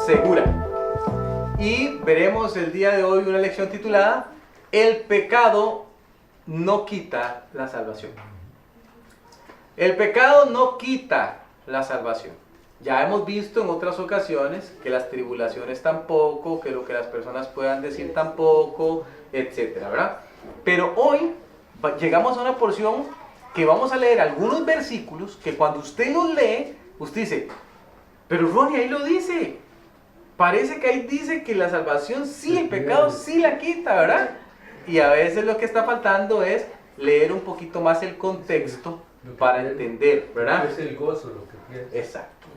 segura. Y veremos el día de hoy una lección titulada El pecado no quita la salvación. El pecado no quita la salvación. Ya hemos visto en otras ocasiones que las tribulaciones tampoco, que lo que las personas puedan decir tampoco, etcétera, ¿verdad? Pero hoy llegamos a una porción que vamos a leer algunos versículos que cuando usted los lee, usted dice, pero Ronnie, ahí lo dice. Parece que ahí dice que la salvación sí, el pecado sí la quita, ¿verdad? Y a veces lo que está faltando es leer un poquito más el contexto para entender, ¿verdad? Es el gozo lo que piensa. Exacto.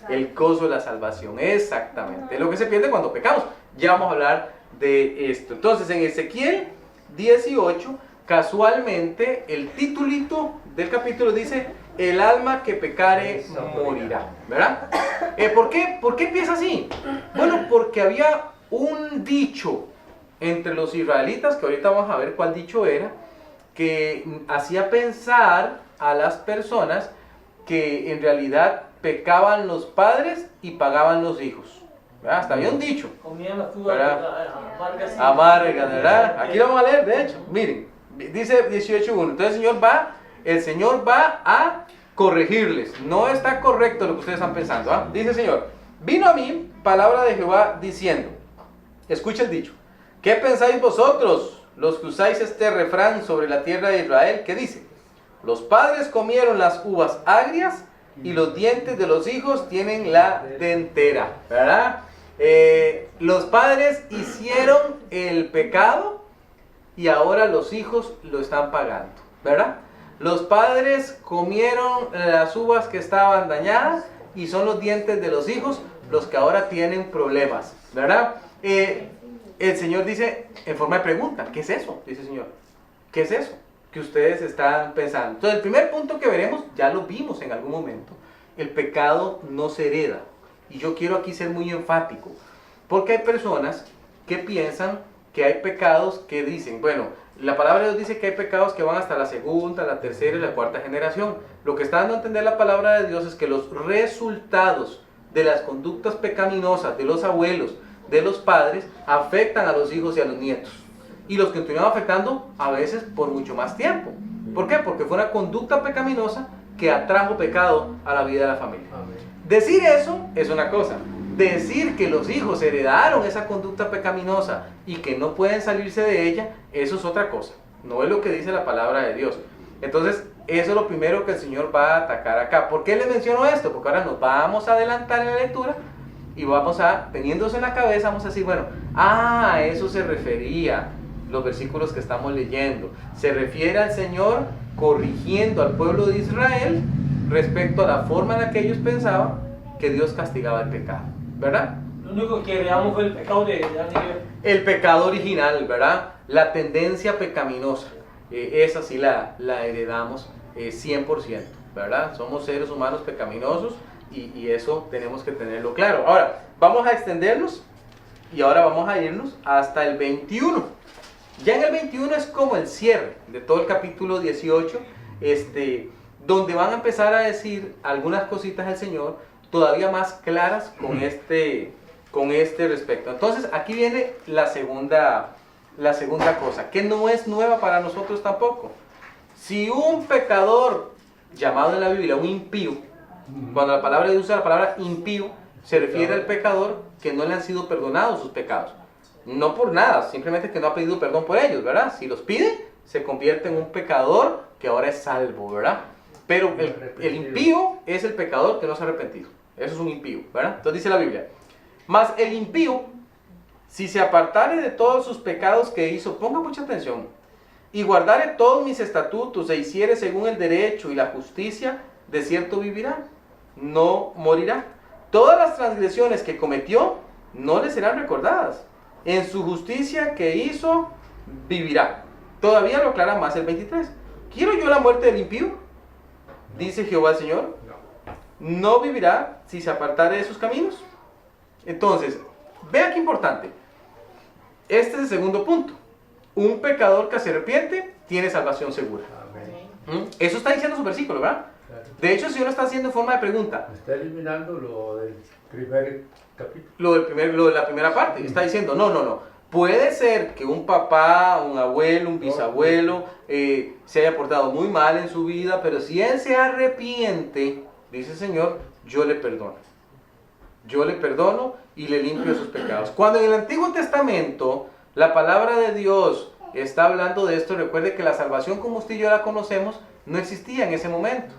El gozo de la salvación, exactamente. Es lo que se pierde cuando pecamos. Ya vamos a hablar de esto. Entonces, en Ezequiel 18, casualmente, el titulito del capítulo dice, el alma que pecare morirá, ¿verdad? ¿Por qué? ¿Por qué empieza así? Bueno, porque había un dicho entre los israelitas, que ahorita vamos a ver cuál dicho era, que hacía pensar a las personas que en realidad pecaban los padres y pagaban los hijos. ¿Verdad? Hasta había un dicho. Comían las uvas amargas. Amargas, ¿verdad? Aquí lo vamos a leer, de hecho. Miren, dice 18.1. Entonces el Señor va a corregirles. No está correcto lo que ustedes están pensando. ¿Ah? Dice el Señor, vino a mí palabra de Jehová diciendo, escucha el dicho, ¿qué pensáis vosotros, los que usáis este refrán sobre la tierra de Israel? ¿Qué dice? Los padres comieron las uvas agrias y los dientes de los hijos tienen la dentera, ¿verdad? Los padres hicieron el pecado y ahora los hijos lo están pagando, ¿verdad? Los padres comieron las uvas que estaban dañadas y son los dientes de los hijos los que ahora tienen problemas, ¿verdad? El Señor dice en forma de pregunta, ¿qué es eso? Dice el Señor, ¿qué es eso que ustedes están pensando? Entonces el primer punto que veremos, ya lo vimos en algún momento, el pecado no se hereda. Y yo quiero aquí ser muy enfático, porque hay personas que piensan que hay pecados que dicen, bueno, la palabra de Dios dice que hay pecados que van hasta la segunda, la tercera y la cuarta generación. Lo que está dando a entender la palabra de Dios es que los resultados de las conductas pecaminosas de los abuelos, de los padres, afectan a los hijos y a los nietos. Y los continúan afectando a veces por mucho más tiempo. ¿Por qué? Porque fue una conducta pecaminosa que atrajo pecado a la vida de la familia. Amén. Decir eso es una cosa. Decir que los hijos heredaron esa conducta pecaminosa y que no pueden salirse de ella, eso es otra cosa. No es lo que dice la palabra de Dios. Entonces, eso es lo primero que el Señor va a atacar acá. ¿Por qué le menciono esto? Porque ahora nos vamos a adelantar en la lectura y vamos a, teniéndose en la cabeza, vamos a decir, bueno, a eso se refería los versículos que estamos leyendo. Se refiere al Señor corrigiendo al pueblo de Israel respecto a la forma en la que ellos pensaban que Dios castigaba el pecado, ¿verdad? Lo único que heredamos fue el pecado de Adán y Eva. El pecado original, ¿verdad? La tendencia pecaminosa, esa sí la heredamos 100%, ¿verdad? Somos seres humanos pecaminosos y eso tenemos que tenerlo claro. Ahora, vamos a extendernos y ahora vamos a irnos hasta el 21. Ya en el 21 es como el cierre de todo el capítulo 18, donde van a empezar a decir algunas cositas del Señor todavía más claras con este respecto. Entonces aquí viene la segunda cosa, que no es nueva para nosotros tampoco. Si un pecador, llamado en la Biblia un impío, cuando la palabra usa la palabra impío, se refiere al pecador que no le han sido perdonados sus pecados. No por nada, simplemente que no ha pedido perdón por ellos, ¿verdad? Si los pide, se convierte en un pecador que ahora es salvo, ¿verdad? Pero el impío es el pecador que no se ha arrepentido. Eso es un impío, ¿verdad? Entonces dice la Biblia, mas el impío, si se apartare de todos sus pecados que hizo, ponga mucha atención, y guardare todos mis estatutos e hiciere según el derecho y la justicia, de cierto vivirá, no morirá. Todas las transgresiones que cometió no le serán recordadas. En su justicia que hizo, vivirá. Todavía lo aclara más el 23. ¿Quiero yo la muerte del impío? Dice Jehová el Señor. No vivirá si se apartare de sus caminos. Entonces, vea qué importante. Este es el segundo punto. Un pecador que se arrepiente tiene salvación segura. Amén. Eso está diciendo su versículo, ¿verdad? Claro. De hecho, el Señor lo está haciendo en forma de pregunta. Está eliminando lo del primer capítulo. Lo de la primera parte. Está diciendo, no. Puede ser que un papá, un abuelo, un bisabuelo se haya portado muy mal en su vida, pero si él se arrepiente, dice el Señor, yo le perdono. Yo le perdono y le limpio sus pecados. Cuando en el Antiguo Testamento la palabra de Dios está hablando de esto, recuerde que la salvación como usted y yo la conocemos no existía en ese momento.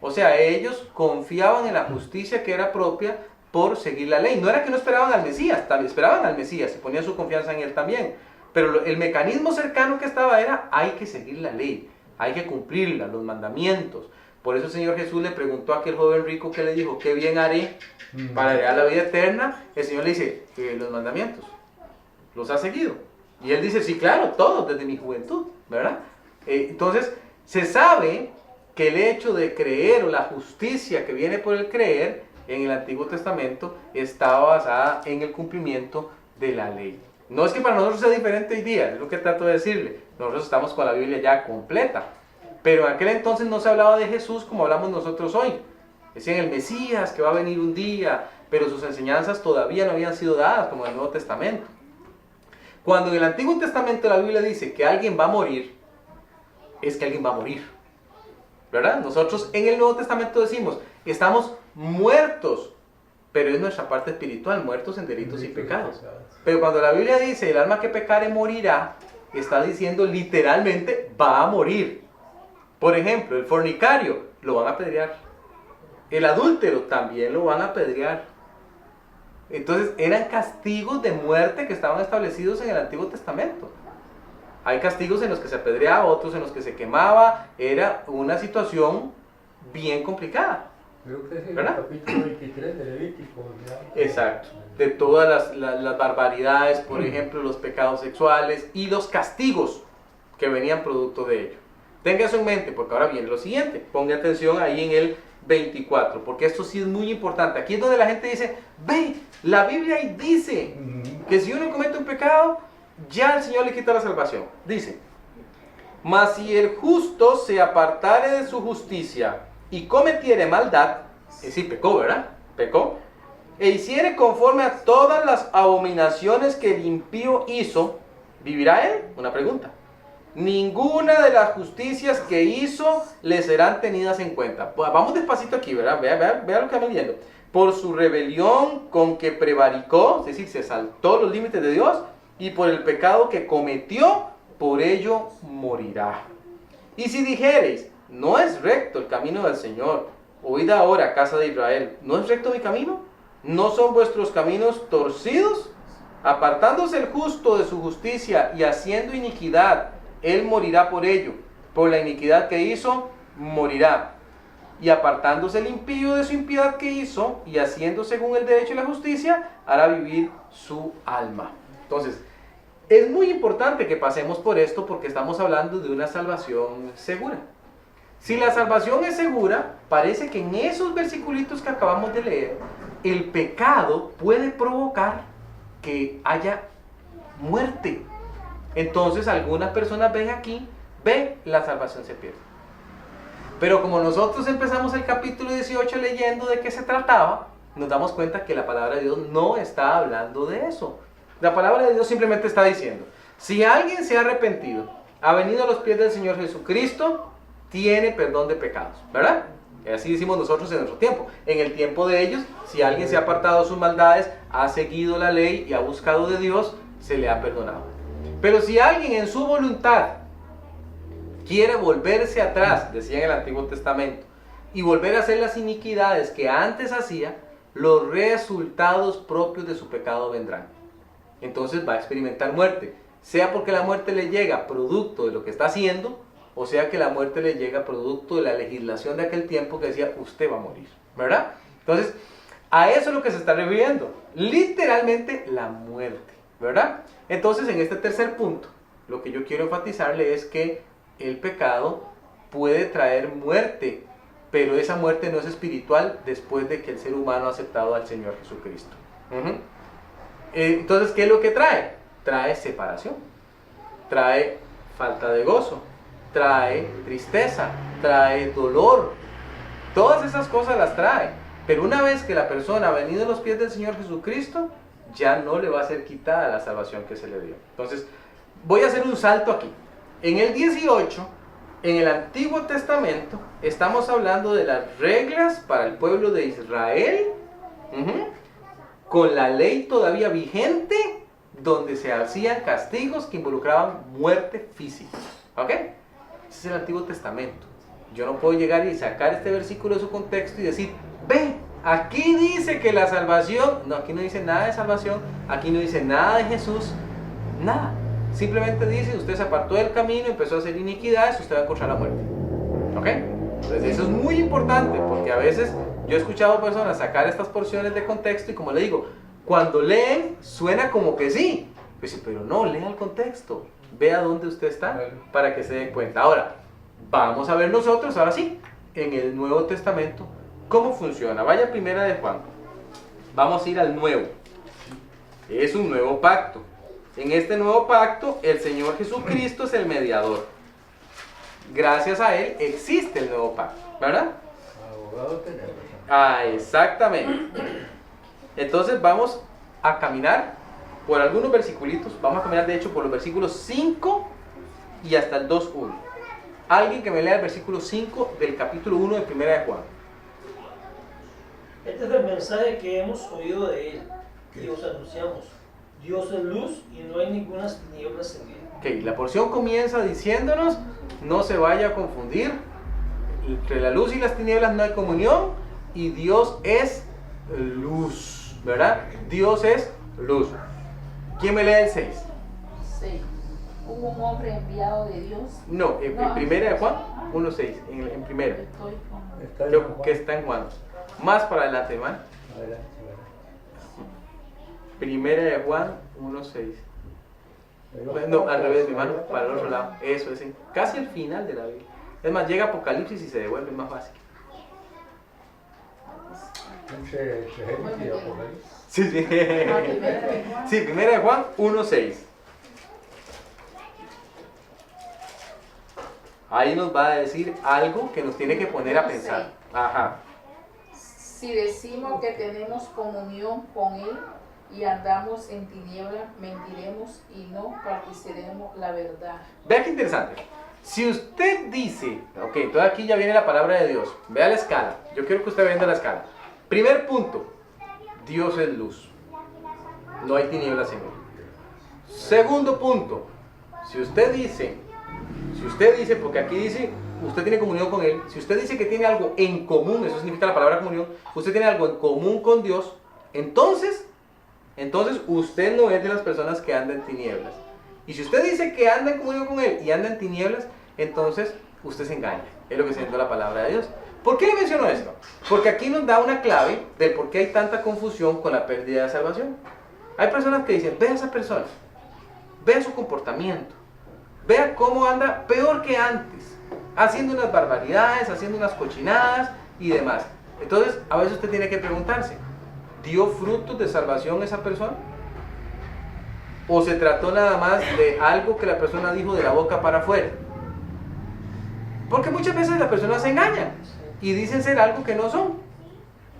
O sea, ellos confiaban en la justicia que era propia por seguir la ley. No era que no esperaban al Mesías, también esperaban al Mesías y ponían su confianza en él también. Pero el mecanismo cercano que estaba era, hay que seguir la ley, hay que cumplirla, los mandamientos. Por eso el Señor Jesús le preguntó a aquel joven rico que le dijo, ¿qué bien haré para heredar la vida eterna? El Señor le dice, los mandamientos, ¿los ha seguido? Y él dice, sí, claro, todos desde mi juventud, ¿verdad? Entonces, se sabe que el hecho de creer o la justicia que viene por el creer en el Antiguo Testamento estaba basada en el cumplimiento de la ley. No es que para nosotros sea diferente hoy día, es lo que trato de decirle. Nosotros estamos con la Biblia ya completa. Pero en aquel entonces no se hablaba de Jesús como hablamos nosotros hoy. Decían el Mesías que va a venir un día, pero sus enseñanzas todavía no habían sido dadas como en el Nuevo Testamento. Cuando en el Antiguo Testamento la Biblia dice que alguien va a morir, es que alguien va a morir, ¿verdad? Nosotros en el Nuevo Testamento decimos, estamos muertos, pero es nuestra parte espiritual, muertos en delitos y pecados. Pero cuando la Biblia dice, el alma que pecare morirá, está diciendo literalmente, va a morir. Por ejemplo, el fornicario, lo van a apedrear. El adúltero, también lo van a apedrear. Entonces, eran castigos de muerte que estaban establecidos en el Antiguo Testamento. Hay castigos en los que se apedreaba, otros en los que se quemaba. Era una situación bien complicada. Creo que es el ¿verdad? capítulo 23 de Levítico. ¿verdad? Exacto. De todas las barbaridades, por ejemplo, los pecados sexuales y los castigos que venían producto de ello. Tenga eso en mente, porque ahora viene lo siguiente. Ponga atención ahí en el 24, porque esto sí es muy importante. Aquí es donde la gente dice, ve, la Biblia ahí dice que si uno comete un pecado, ya el Señor le quita la salvación. Dice, mas si el justo se apartare de su justicia y cometiere maldad, es decir, pecó, ¿verdad? Pecó, e hiciere conforme a todas las abominaciones que el impío hizo, ¿vivirá él? Una pregunta. Ninguna de las justicias que hizo le serán tenidas en cuenta. Vamos despacito aquí, ¿verdad? Vea lo que estamos viendo. Por su rebelión con que prevaricó, es decir, se saltó los límites de Dios, y por el pecado que cometió, por ello morirá. Y si dijereis, no es recto el camino del Señor, oíd ahora, casa de Israel, ¿no es recto mi camino? ¿No son vuestros caminos torcidos? Apartándose el justo de su justicia y haciendo iniquidad, él morirá por ello. Por la iniquidad que hizo, morirá. Y apartándose el impío de su impiedad que hizo, y haciendo según el derecho y la justicia, hará vivir su alma. Entonces, es muy importante que pasemos por esto porque estamos hablando de una salvación segura. Si la salvación es segura, parece que en esos versículos que acabamos de leer, el pecado puede provocar que haya muerte. Entonces algunas personas ven aquí, la salvación se pierde. Pero como nosotros empezamos el capítulo 18 leyendo de qué se trataba, nos damos cuenta que la palabra de Dios no está hablando de eso. La palabra de Dios simplemente está diciendo, si alguien se ha arrepentido, ha venido a los pies del Señor Jesucristo, tiene perdón de pecados, ¿verdad? Así decimos nosotros en nuestro tiempo. En el tiempo de ellos, si alguien se ha apartado de sus maldades, ha seguido la ley y ha buscado de Dios, se le ha perdonado. Pero si alguien en su voluntad quiere volverse atrás, decía en el Antiguo Testamento, y volver a hacer las iniquidades que antes hacía, los resultados propios de su pecado vendrán. Entonces va a experimentar muerte, sea porque la muerte le llega producto de lo que está haciendo, o sea que la muerte le llega producto de la legislación de aquel tiempo que decía, usted va a morir, ¿verdad? Entonces, a eso es lo que se está refiriendo, literalmente la muerte, ¿verdad? Entonces, en este tercer punto, lo que yo quiero enfatizarle es que el pecado puede traer muerte, pero esa muerte no es espiritual después de que el ser humano ha aceptado al Señor Jesucristo. Entonces, ¿qué es lo que trae? Trae separación, trae falta de gozo, trae tristeza, trae dolor, Todas esas cosas las trae. Pero una vez que la persona ha venido a los pies del Señor Jesucristo, ya no le va a ser quitada la salvación que se le dio. Entonces, voy a hacer un salto aquí. En el 18, en el Antiguo Testamento, estamos hablando de las reglas para el pueblo de Israel, con la ley todavía vigente, donde se hacían castigos que involucraban muerte física. ¿Ok? Ese es el Antiguo Testamento. Yo no puedo llegar y sacar este versículo de su contexto y decir, ve, aquí dice que la salvación, no, aquí no dice nada de salvación, aquí no dice nada de Jesús, nada. Simplemente dice, usted se apartó del camino, empezó a hacer iniquidades, usted va a encontrar la muerte. ¿Ok? Entonces eso es muy importante, porque a veces yo he escuchado personas sacar estas porciones de contexto y como le digo, cuando leen suena como que sí, pero no, lea el contexto, vea dónde usted está para que se dé cuenta. Ahora, vamos a ver nosotros, ahora sí, en el Nuevo Testamento, cómo funciona. Vaya primera de Juan. Vamos a ir al nuevo. Es un nuevo pacto. En este nuevo pacto, el Señor Jesucristo es el mediador. Gracias a Él existe el nuevo pacto, ¿verdad? Abogado tenemos. Exactamente. Entonces vamos a caminar por algunos versiculitos. Vamos a caminar de hecho por los versículos 5 y hasta el 2.1. Alguien que me lea el versículo 5 del capítulo 1 de Primera de Juan. Este es el mensaje que hemos oído de él y os anunciamos. Dios es luz y no hay ninguna tinieblas en él. Ok, la porción comienza diciéndonos, no se vaya a confundir, entre la luz y las tinieblas no hay comunión y Dios es luz, ¿verdad? Dios es luz. ¿Quién me lee el 6? 6. Hubo un hombre enviado de Dios. No, en Primera de Juan 1.6, en primera, Estoy con... Está en creo Juan. que está en Juan. Más para adelante, hermano. Adelante, Primera de Juan 1.6. adelante. No, al revés, mi hermano, para el otro lado. Eso es, casi al final de la Biblia. Es más, llega Apocalipsis y se devuelve más fácil. Entre Génesis y Apocalipsis. Sí, sí. Sí, Primera de Juan 1.6. Ahí nos va a decir algo que nos tiene que poner a pensar. Ajá. Si decimos que tenemos comunión con Él y andamos en tinieblas, mentiremos y no practicaremos la verdad. Vea qué interesante. Si usted dice, ok, entonces aquí ya viene la palabra de Dios. Vea la escala. Yo quiero que usted vea la escala. Primer punto. Dios es luz. No hay tinieblas en él. Segundo punto. Si usted dice, porque aquí dice, usted tiene comunión con Él. Si usted dice que tiene algo en común, eso significa la palabra comunión, usted tiene algo en común con Dios, entonces usted no es de las personas que andan en tinieblas. Y si usted dice que anda en comunión con Él y anda en tinieblas, entonces usted se engaña. Es lo que está diciendo la palabra de Dios. ¿Por qué le menciono esto? Porque aquí nos da una clave de por qué hay tanta confusión con la pérdida de salvación. Hay personas que dicen, vea a esa persona, vea su comportamiento, vea cómo anda peor que antes, haciendo unas barbaridades, haciendo unas cochinadas y demás. Entonces, a veces usted tiene que preguntarse, ¿dio frutos de salvación esa persona? ¿O se trató nada más de algo que la persona dijo de la boca para afuera? Porque muchas veces las personas se engañan y dicen ser algo que no son.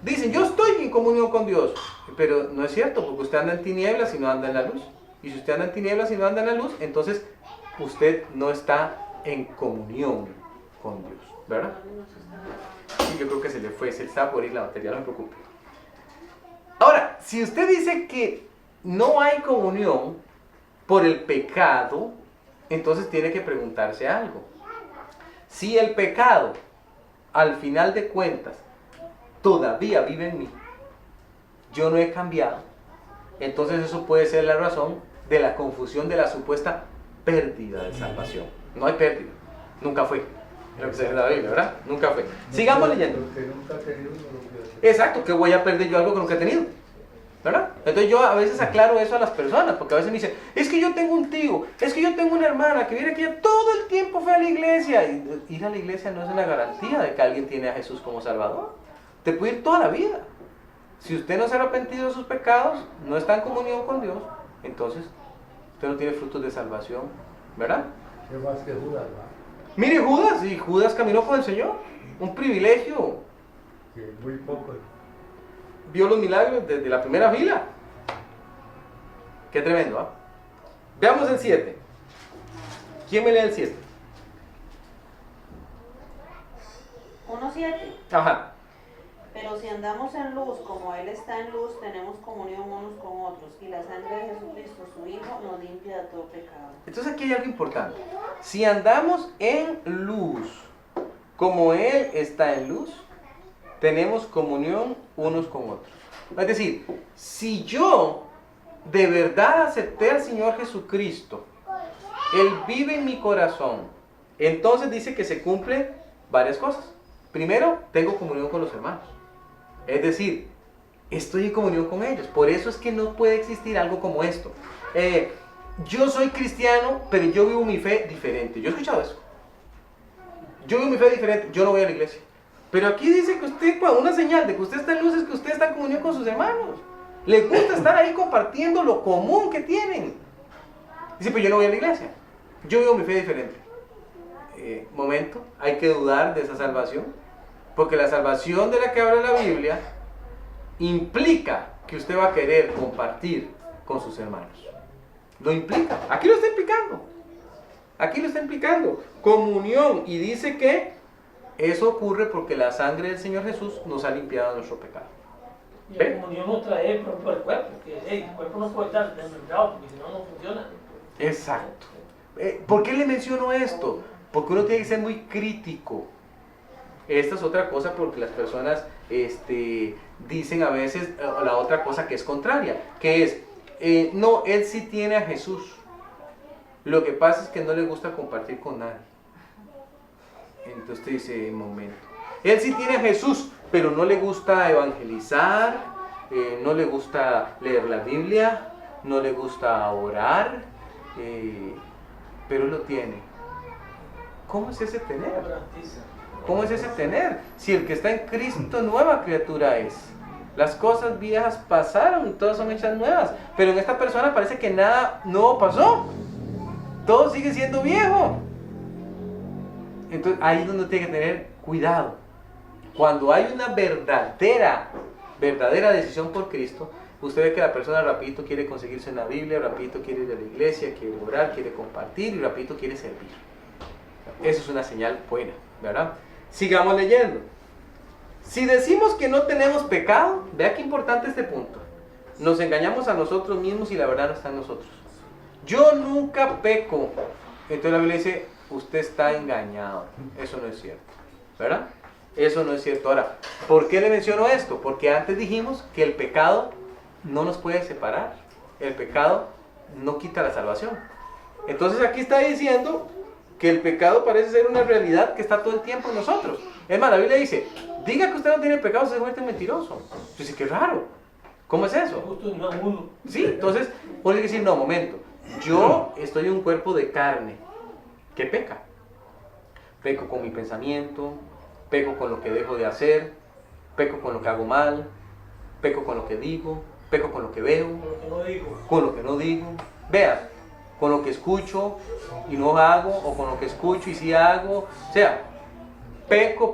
Dicen, yo estoy en comunión con Dios, pero no es cierto, porque usted anda en tinieblas y no anda en la luz. Y si usted anda en tinieblas y no anda en la luz, entonces usted no está en comunión con Dios, ¿verdad? Sí, yo creo que se le fue, se está por ir la batería, no me preocupe. Ahora, si usted dice que no hay comunión por el pecado, entonces tiene que preguntarse algo. Si el pecado, al final de cuentas, todavía vive en mí, yo no he cambiado, entonces eso puede ser la razón de la confusión de la supuesta pérdida de salvación. No hay pérdida, nunca fue. Es lo que se dice en la Biblia, ¿verdad? Nunca fue. Sigamos leyendo. Lo que nunca ha tenido, no lo quiero hacer. Exacto, que voy a perder yo algo que nunca he tenido, ¿verdad? Entonces yo a veces aclaro eso a las personas, porque a veces me dicen, es que yo tengo un tío, es que yo tengo una hermana que viene aquí todo el tiempo fue a la iglesia. Y ir a la iglesia no es una garantía de que alguien tiene a Jesús como Salvador. Te puede ir toda la vida. Si usted no se ha arrepentido de sus pecados, no está en comunión con Dios, entonces usted no tiene frutos de salvación, ¿verdad? Es más que Judas, ¿va? Mire Judas, y Judas caminó con el Señor, un privilegio Muy poco. Vio los milagros desde la primera fila. Qué tremendo, ¿ah? Veamos el 7. ¿Quién me lee el 7? 1:7. Ajá. Pero si andamos en luz, como Él está en luz, tenemos comunión unos con otros, y la sangre de Jesucristo, su Hijo, nos limpia de todo pecado. Entonces aquí hay algo importante. Si andamos en luz, como Él está en luz, tenemos comunión unos con otros. Es decir, si yo de verdad acepté al Señor Jesucristo, Él vive en mi corazón, entonces dice que se cumplen varias cosas. Primero, tengo comunión con los hermanos. Es decir, estoy en comunión con ellos. Por eso es que no puede existir algo como esto. Yo soy cristiano, pero yo vivo mi fe diferente. Yo he escuchado eso. Yo vivo mi fe diferente, yo no voy a la iglesia. Pero aquí dice que usted, una señal de que usted está en luz es que usted está en comunión con sus hermanos. Le gusta estar ahí compartiendo lo común que tienen. Dice, pero yo no voy a la iglesia. Yo vivo mi fe diferente. Momento, hay que dudar de esa salvación. Porque la salvación de la que habla la Biblia implica que usted va a querer compartir con sus hermanos. Lo implica. Aquí lo está implicando. Aquí lo está implicando. Comunión. Y dice que eso ocurre porque la sangre del Señor Jesús nos ha limpiado de nuestro pecado. Y la comunión nos trae propio al cuerpo, que el cuerpo no puede estar desmembrado porque si no, no funciona. Exacto. ¿Por qué le menciono esto? Porque uno tiene que ser muy crítico. Esta es otra cosa porque las personas dicen a veces la otra cosa que es contraria, que es, no, él sí tiene a Jesús. Lo que pasa es que no le gusta compartir con nadie. Entonces usted dice, un momento. Él sí tiene a Jesús, pero no le gusta evangelizar, no le gusta leer la Biblia, no le gusta orar, pero lo tiene. ¿Cómo es ese tener? ¿Cómo es ese tener? Si el que está en Cristo nueva criatura es. Las cosas viejas pasaron y todas son hechas nuevas. Pero en esta persona parece que nada nuevo pasó. Todo sigue siendo viejo. Entonces ahí es donde tiene que tener cuidado. Cuando hay una verdadera decisión por Cristo, usted ve que la persona rapidito quiere conseguirse una Biblia, rapidito quiere ir a la iglesia, quiere orar, quiere compartir y rapidito quiere servir. Eso es una señal buena, ¿verdad? Sigamos leyendo. Si decimos que no tenemos pecado, vea qué importante este punto. Nos engañamos a nosotros mismos y la verdad no está en nosotros. Yo nunca peco. Entonces la Biblia dice, usted está engañado. Eso no es cierto, ¿verdad? Eso no es cierto. Ahora, ¿por qué le menciono esto? Porque antes dijimos que el pecado no nos puede separar. El pecado no quita la salvación. Entonces aquí está diciendo que el pecado parece ser una realidad que está todo el tiempo en nosotros. Es más, la Biblia dice, diga que usted no tiene pecado, se vuelve mentiroso. Entonces, qué raro. ¿Cómo es eso? Sí, entonces, puede decir, no, momento. Yo estoy en un cuerpo de carne. ¿Qué peca? Peco con mi pensamiento, peco con lo que dejo de hacer, peco con lo que hago mal, peco con lo que digo, peco con lo que veo, con lo que no digo. Vea, con lo que escucho y no hago, o con lo que escucho y sí hago. O sea, peco.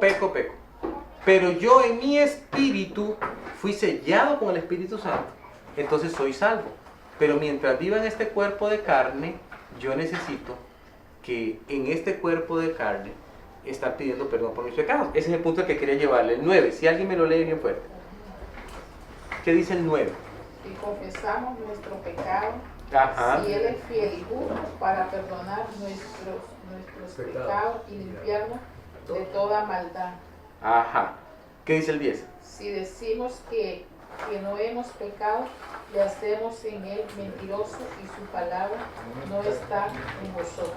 Pero yo en mi espíritu fui sellado con el Espíritu Santo, entonces soy salvo. Pero mientras viva en este cuerpo de carne, yo necesito que en este cuerpo de carne estar pidiendo perdón por mis pecados. Ese es el punto al que quería llevarle. El 9, si alguien me lo lee bien fuerte. ¿Qué dice el 9? Y confesamos nuestro pecado, Ajá. si Él es fiel y justo para perdonar nuestros pecados y limpiarnos de toda maldad. Ajá. ¿Qué dice el 10? Si decimos que no hemos pecado, le hacemos en Él mentiroso y su palabra no está en nosotros.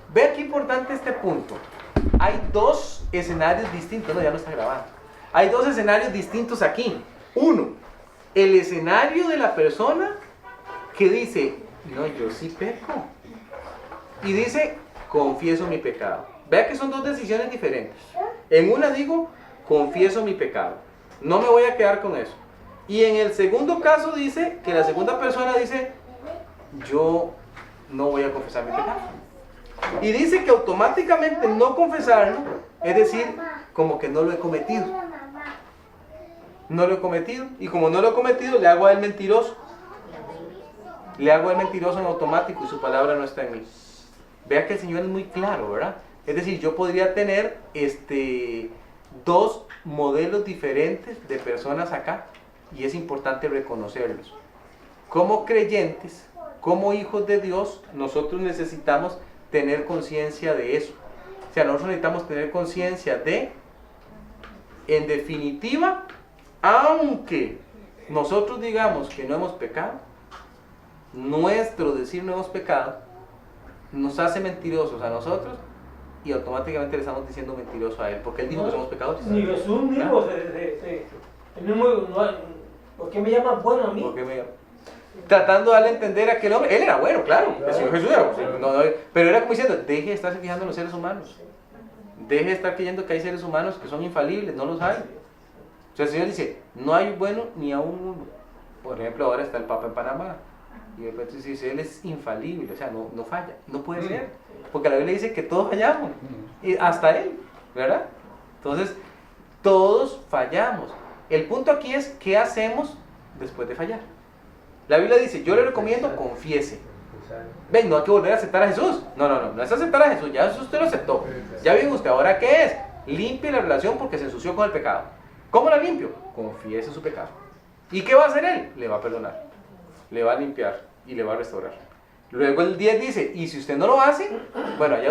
Vea qué importante este punto. Hay dos escenarios distintos. No, ya no está grabando. Hay dos escenarios distintos aquí. Uno, el escenario de la persona que dice, no, yo sí peco. Y dice, confieso mi pecado. Vea que son dos decisiones diferentes. En una digo, confieso mi pecado. No me voy a quedar con eso. Y en el segundo caso dice, que la segunda persona dice, yo no voy a confesar mi pecado. Y dice que automáticamente no confesarlo, es decir, como que no lo he cometido. no lo he cometido. Y como no lo he cometido, le hago a él mentiroso. Le hago a él mentiroso en automático y su palabra no está en mí. Vea que el Señor es muy claro, ¿verdad? Es decir, yo podría tener dos modelos diferentes de personas acá y es importante reconocerlos. Como creyentes, como hijos de Dios, nosotros necesitamos tener conciencia de eso. O sea, nosotros necesitamos tener conciencia de, en definitiva, aunque nosotros digamos que no hemos pecado, nuestro decir no hemos pecado nos hace mentirosos a nosotros y automáticamente le estamos diciendo mentiroso a él, porque él dijo que somos pecadores. Ni Jesús dijo, ¿por qué me llamas bueno a mí? ¿Por qué me llama? Tratando de darle a entender a aquel hombre, él era bueno, claro, el Señor Jesús era, pero era como diciendo, deje de estarse fijando en los seres humanos, deje de estar creyendo que hay seres humanos que son infalibles, no los hay. O sea, el Señor dice, no hay bueno ni aún uno. Por ejemplo, ahora está el Papa en Panamá, y de repente dice, él es infalible, o sea, no falla, no puede ser, porque la Biblia dice que todos fallamos, y hasta él, ¿verdad? Entonces, todos fallamos. El punto aquí es, ¿qué hacemos después de fallar? La Biblia dice, yo le recomiendo, confiese. Ven, no hay que volver a aceptar a Jesús. No es aceptar a Jesús, ya Jesús usted lo aceptó. Ya bien usted, ¿ahora qué es? Limpie la relación porque se ensució con el pecado. ¿Cómo la limpio? Confiese su pecado. ¿Y qué va a hacer él? Le va a perdonar, le va a limpiar y le va a restaurar. Luego el 10 dice, y si usted no lo hace, bueno, allá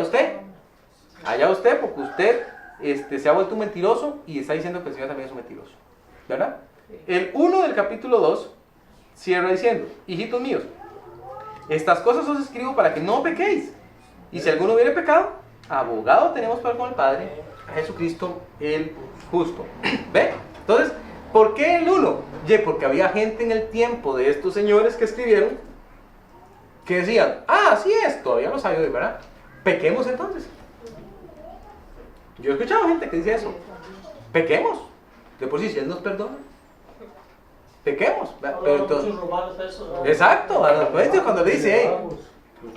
usted porque usted se ha vuelto un mentiroso y está diciendo que el Señor también es un mentiroso, ¿verdad? El 1 del capítulo 2 cierra diciendo, hijitos míos, estas cosas os escribo para que no pequéis, y si alguno hubiere pecado, abogado tenemos para con el Padre, a Jesucristo el justo. ¿Ve? Entonces, ¿por qué el 1? Porque había gente en el tiempo de estos señores que escribieron que decían, así es, todavía no sabía, ¿verdad? Pequemos entonces. Yo he escuchado gente que dice eso. Pequemos. De por sí, si Él nos perdona, pequemos. Pero entonces, exacto, a los jueces cuando le dice, hey,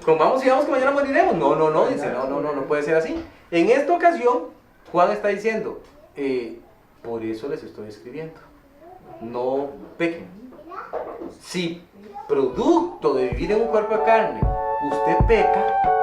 comamos y vamos que mañana moriremos. No, dice, no puede ser así. En esta ocasión, Juan está diciendo, por eso les estoy escribiendo. No pequen. Si producto de vivir en un cuerpo de carne, usted peca,